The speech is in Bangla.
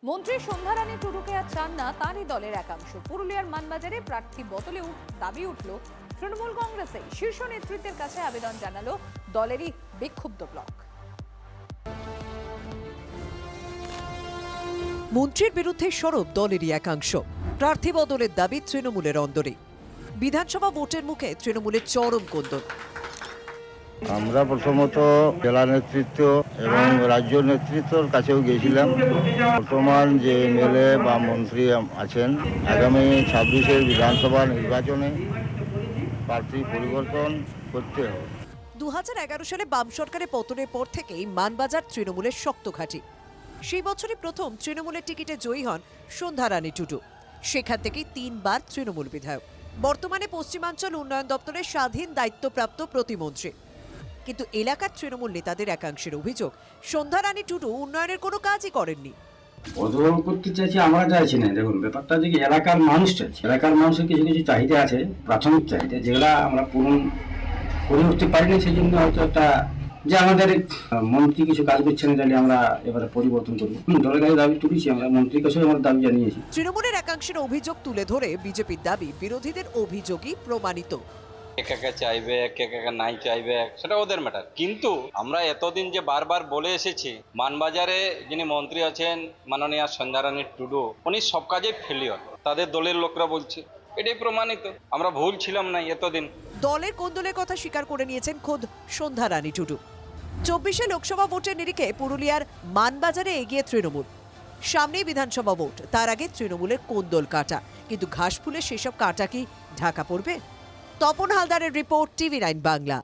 মন্ত্রী সন্ধ্যারানী টুডুকে আর চান না তারই দলের একাংশ। পুরুলিয়ার মানবাজারে প্রার্থী বদলে দাবি উঠল তৃণমূল কংগ্রেসে। শীর্ষ নেতৃত্বের কাছে আবেদন জানালো দলেরই বিক্ষুব্ধ ব্লক। মন্ত্রীর বিরুদ্ধে সরব দলেরই একাংশ। প্রার্থী বদলের দাবি তৃণমূলের অন্দরে। বিধানসভা ভোটের মুখে তৃণমূলের চরম কোন্দল। আমরা প্রথমত জেলা নেতৃত্ব এবং রাজ্য নেতৃত্বর কাছেও গিয়েছিলাম। বর্তমান যে এমএলএ বা মন্ত্রী আছেন, আগামী 26-এর বিধানসভা নির্বাচনে প্রার্থী পরিবর্তন করতে হবে। 2011 সালে বাম সরকারের পতনের পর থেকেই মানবাজার তৃণমূলের শক্ত ঘাঁটি। সেই বছরই প্রথম তৃণমূলের টিকিটে জয়ী হন সন্ধ্যারানী টুডু। সেখান থেকেই 3 বার তৃণমূল বিধায়ক। বর্তমানে পশ্চিমাঞ্চল উন্নয়ন দপ্তরের স্বাধীন দায়িত্বপ্রাপ্ত প্রতিমন্ত্রী। কিন্তু এলাকার তৃণমূল নেতাদের একাংশের অভিযোগ, সন্ধ্যারানী টুডু উন্নয়নের কোনো কাজই করেননি। বদল করতে চাইছি, আমরা চাইছি না। দেখুন, ব্যাপারটা যে এলাকার মানুষ চাইছে, এলাকার মানুষের কিছু কিছু চাহিদা আছে, প্রাথমিক চাহিদা, যেগুলা আমরা পূরণ করে উঠতে পারি না। সেই জন্য হয়তো একটা যে আমাদের মন্ত্রী কিছু কাজ করছে না, তাহলে আমরা এবারে পরিবর্তন করবো। দলের কাছে দাবি তুলেছি, আমরা মন্ত্রীর কাছেও আমরা দাবি জানিয়েছি। তৃণমূলের একাংশের অভিযোগ তুলে ধরে বিজেপির দাবি, বিরোধীদের অভিযোগই প্রমাণিত। কে চাইবে, কে নাই চাইবে, সেটা ওদের ম্যাটার। কিন্তু আমরা এতদিন যে বারবার বলে এসেছি, মানবাজারে যিনি মন্ত্রী আছেন মাননীয় সন্ধ্যারানী টুডু, উনি সব কাজে ফেলিওর। তাদের দলের লোকরা বলছে, এটাই প্রমাণিত। আমরা ভুল ছিলাম না এতদিন। দলের কোন্দলের কথা স্বীকার করে নিয়েছেন খোদ সন্ধ্যারানী টুডু। 24-এ লোকসভা ভোটের নিরিখে পুরুলিয়ার মানবাজারে এগিয়ে তৃণমূল। সামনেই বিধানসভা ভোট, তার আগে তৃণমূলের কোন্দল কাটা। কিন্তু ঘাস ফুলে সেসব কাটা কি ঢাকা পড়বে? তপন হালদারের রিপোর্ট, TV9 বাংলা।